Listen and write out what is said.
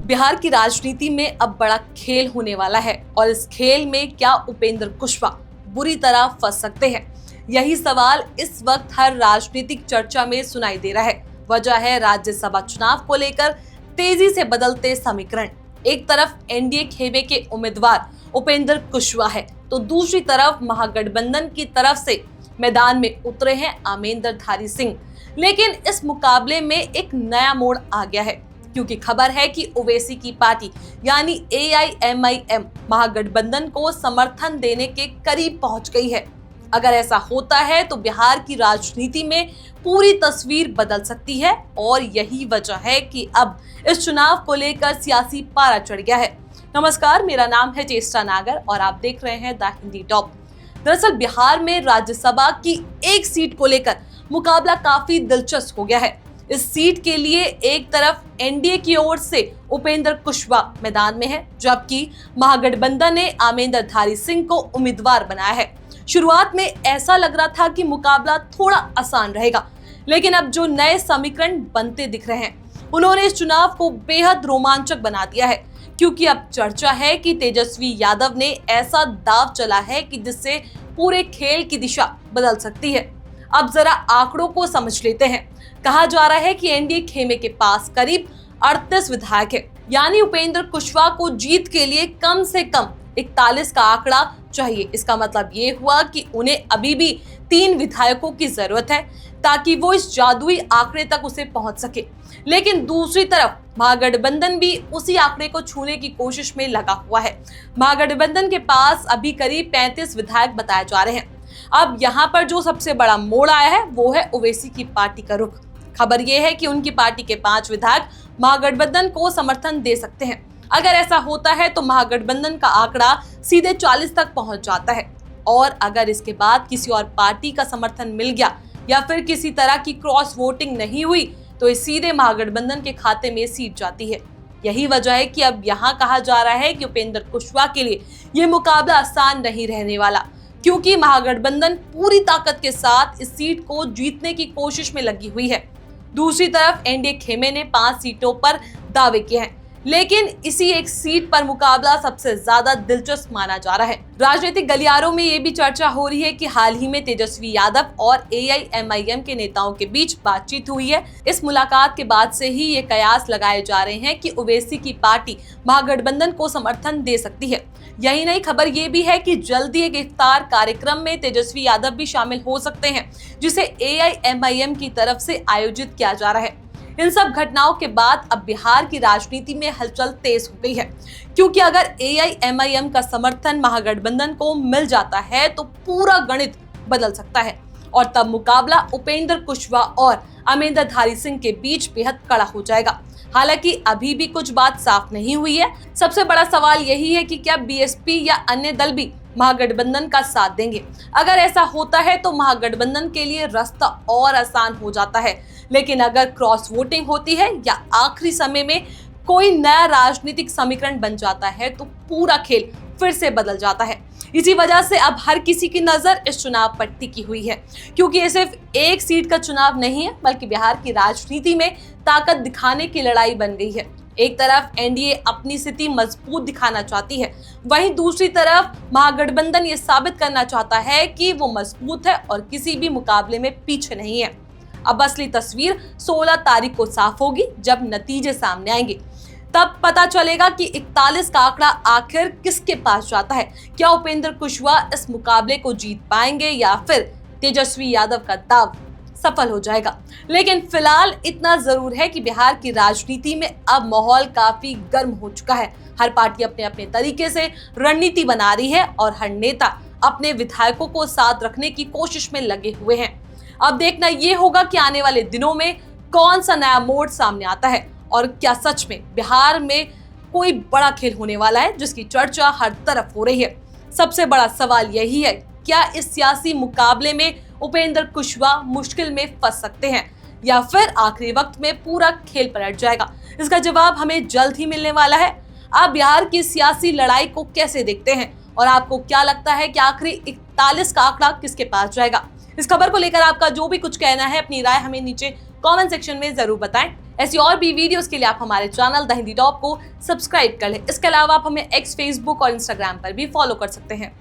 बिहार की राजनीति में अब बड़ा खेल होने वाला है और इस खेल में क्या उपेंद्र कुशवाहा बुरी तरह फंस सकते हैं? यही सवाल इस वक्त हर राजनीतिक चर्चा में सुनाई दे रहा है। वजह है राज्यसभा चुनाव को लेकर तेजी से बदलते समीकरण। एक तरफ एनडीए खेमे के उम्मीदवार उपेंद्र कुशवाहा है, तो दूसरी तरफ महागठबंधन की तरफ से मैदान में उतरे हैं अमरिंदरधारी सिंह। लेकिन इस मुकाबले में एक नया मोड़ आ गया है, क्योंकि खबर है कि ओवैसी की पार्टी यानी AIMIM महागठबंधन को समर्थन देने के करीब पहुंच गई है। अगर ऐसा होता है तो बिहार की राजनीति में पूरी तस्वीर बदल सकती है और यही वजह है कि अब इस चुनाव को लेकर सियासी पारा चढ़ गया है। नमस्कार, मेरा नाम है चेष्टा नागर और आप देख रहे हैं द हिंदी टॉप। दरअसल बिहार में राज्यसभा की एक सीट को लेकर मुकाबला काफी दिलचस्प हो गया है। इस सीट के लिए एक तरफ एनडीए की ओर से उपेंद्र कुशवाहा मैदान में है, जबकि महागठबंधन ने अमरिंदरधारी सिंह को उम्मीदवार बनाया है। शुरुआत में ऐसा लग रहा था कि मुकाबला थोड़ा आसान रहेगा, लेकिन अब जो नए समीकरण बनते दिख रहे हैं उन्होंने इस चुनाव को बेहद रोमांचक बना दिया है, क्योंकि अब चर्चा है कि तेजस्वी यादव ने ऐसा दांव चला है कि जिससे पूरे खेल की दिशा बदल सकती है। अब जरा आंकड़ों को समझ लेते हैं। कहा जा रहा है कि एनडीए खेमे के पास करीब 38 विधायक है, यानी उपेंद्र कुशवाहा को जीत के लिए कम से कम 41 का आंकड़ा चाहिए। इसका मतलब ये हुआ कि उन्हें अभी भी 3 विधायकों की जरूरत है ताकि वो इस जादुई आंकड़े तक उसे पहुंच सके। लेकिन दूसरी तरफ महागठबंधन भी उसी आंकड़े को छूने की कोशिश में लगा हुआ है। महागठबंधन के पास अभी करीब 35 विधायक बताए जा रहे हैं। अब यहाँ पर जो सबसे बड़ा मोड़ आया है वो है ओवैसी की पार्टी का रुख। खबर ये है कि उनकी पार्टी के 5 विधायक महागठबंधन को समर्थन दे सकते हैं। अगर ऐसा होता है तो महागठबंधन का आंकड़ा सीधे 40 तक पहुंच जाता है, और अगर इसके बाद किसी और पार्टी का समर्थन मिल गया या फिर किसी तरह की क्रॉस वोटिंग नहीं हुई तो ये सीधे महागठबंधन के खाते में सीट जाती है। यही वजह है कि अब यहाँ कहा जा रहा है कि उपेंद्र कुशवाहा के लिए ये मुकाबला आसान नहीं रहने वाला, क्योंकि महागठबंधन पूरी ताकत के साथ इस सीट को जीतने की कोशिश में लगी हुई है। दूसरी तरफ एनडीए खेमे ने 5 सीटों पर दावे किए हैं, लेकिन इसी एक सीट पर मुकाबला सबसे ज्यादा दिलचस्प माना जा रहा है। राजनीतिक गलियारों में ये भी चर्चा हो रही है कि हाल ही में तेजस्वी यादव और AIMIM के नेताओं के बीच बातचीत हुई है। इस मुलाकात के बाद से ही ये कयास लगाए जा रहे हैं कि ओवैसी की पार्टी महागठबंधन को समर्थन दे सकती है। यही नहीं, खबर ये भी है कि जल्दी एक इफ्तार कार्यक्रम में तेजस्वी यादव भी शामिल हो सकते हैं, जिसे AIMIM की तरफ से आयोजित किया जा रहा है। इन सब घटनाओं के बाद अब बिहार की राजनीति में हलचल तेज हो गई है, क्योंकि अगर AIMIM का समर्थन महागठबंधन को मिल जाता है तो पूरा गणित बदल सकता है और तब मुकाबला उपेंद्र कुशवाहा और अमरिंदरधारी सिंह के बीच बेहद कड़ा हो जाएगा। हालांकि अभी भी कुछ बात साफ नहीं हुई है। सबसे बड़ा सवाल यही है कि क्या BSP या अन्य दल भी महागठबंधन का साथ देंगे। अगर ऐसा होता है तो महागठबंधन के लिए रास्ता और आसान हो जाता है, लेकिन अगर क्रॉस वोटिंग होती है या आखिरी समय में कोई नया राजनीतिक समीकरण बन जाता है तो पूरा खेल फिर से बदल जाता है। इसी वजह से अब हर किसी की नजर इस चुनाव पर टिकी हुई है, क्योंकि ये सिर्फ एक सीट का चुनाव नहीं है, बल्कि बिहार की राजनीति में ताकत दिखाने की लड़ाई बन गई है। एक तरफ एनडीए अपनी स्थिति मजबूत दिखाना चाहती है, वहीं दूसरी तरफ महागठबंधन ये साबित करना चाहता है कि वो मजबूत है और किसी भी मुकाबले में पीछे नहीं है। अब असली तस्वीर 16 तारीख को साफ होगी, जब नतीजे सामने आएंगे तब पता चलेगा कि 41 का आंकड़ा आखिर किसके पास जाता है। क्या उपेंद्र कुशवाहा इस मुकाबले को जीत पाएंगे या फिर तेजस्वी यादव का दाव सफल हो जाएगा। लेकिन फिलहाल इतना जरूर है कि बिहार की राजनीति में अब माहौल काफी गर्म हो चुका है। हर पार्टी अपने अपने तरीके से रणनीति बना रही है और हर नेता अपने विधायकों को साथ रखने की कोशिश में लगे हुए हैं। अब देखना ये होगा कि आने वाले दिनों में कौन सा नया मोड़ सामने आता है और क्या सच में बिहार में कोई बड़ा खेल होने वाला है, जिसकी चर्चा हर तरफ हो रही है। सबसे बड़ा सवाल यही है, क्या इस सियासी मुकाबले में उपेंद्र कुशवाहा मुश्किल में फंस सकते हैं या फिर आखिरी वक्त में पूरा खेल पलट जाएगा? इसका जवाब हमें जल्द ही मिलने वाला है। आप बिहार की सियासी लड़ाई को कैसे देखते हैं और आपको क्या लगता है कि आखिरी 41 का आंकड़ा किसके पास जाएगा? इस खबर को लेकर आपका जो भी कुछ कहना है, अपनी राय हमें नीचे कमेंट सेक्शन में जरूर बताएं। ऐसी और भी वीडियोस के लिए आप हमारे चैनल द हिंदी टॉप को सब्सक्राइब कर लें। इसके अलावा आप हमें एक्स, फेसबुक और इंस्टाग्राम पर भी फॉलो कर सकते हैं।